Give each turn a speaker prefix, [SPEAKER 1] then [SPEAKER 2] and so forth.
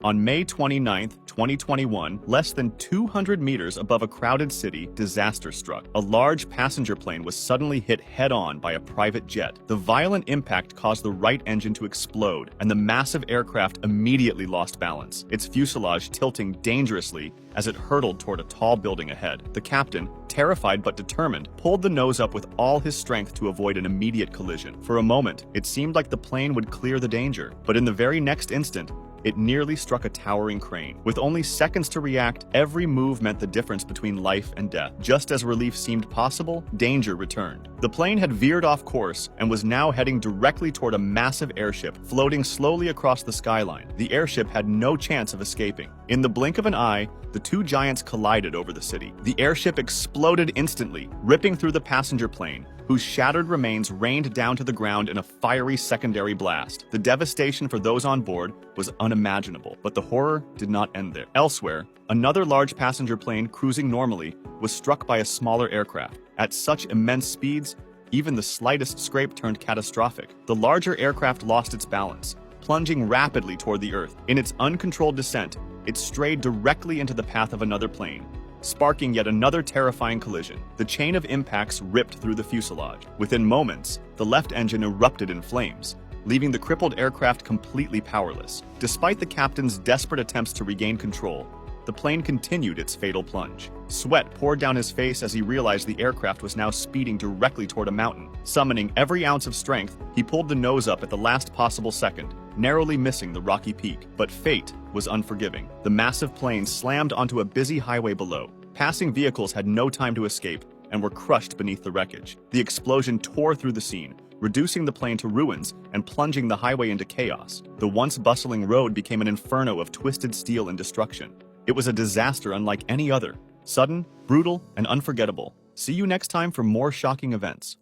[SPEAKER 1] On May 29, 2021, less than 200 meters above a crowded city, disaster struck. A large passenger plane was suddenly hit head-on by a private jet. The violent impact caused the right engine to explode, and the massive aircraft immediately lost balance, its fuselage tilting dangerously as it hurtled toward a tall building ahead. The captain, terrified but determined, pulled the nose up with all his strength to avoid an immediate collision. For a moment, it seemed like the plane would clear the danger, but in the very next instant, it nearly struck a towering crane. With only seconds to react, every move meant the difference between life and death. Just as relief seemed possible, danger returned. The plane had veered off course and was now heading directly toward a massive airship floating slowly across the skyline. The airship had no chance of escaping. In the blink of an eye, the two giants collided over the city. The airship exploded instantly, ripping through the passenger plane, whose shattered remains rained down to the ground in a fiery secondary blast. The devastation for those on board was unimaginable, but the horror did not end there. Elsewhere, another large passenger plane cruising normally was struck by a smaller aircraft. At such immense speeds, even the slightest scrape turned catastrophic. The larger aircraft lost its balance, plunging rapidly toward the earth. In its uncontrolled descent, it strayed directly into the path of another plane, sparking yet another terrifying collision. The chain of impacts ripped through the fuselage. Within moments, the left engine erupted in flames, leaving the crippled aircraft completely powerless. Despite the captain's desperate attempts to regain control, the plane continued its fatal plunge. Sweat poured down his face as he realized the aircraft was now speeding directly toward a mountain. Summoning every ounce of strength, he pulled the nose up at the last possible second, narrowly missing the rocky peak. But fate was unforgiving. The massive plane slammed onto a busy highway below. Passing vehicles had no time to escape and were crushed beneath the wreckage. The explosion tore through the scene, reducing the plane to ruins and plunging the highway into chaos. The once bustling road became an inferno of twisted steel and destruction. It was a disaster unlike any other, sudden, brutal, and unforgettable. See you next time for more shocking events.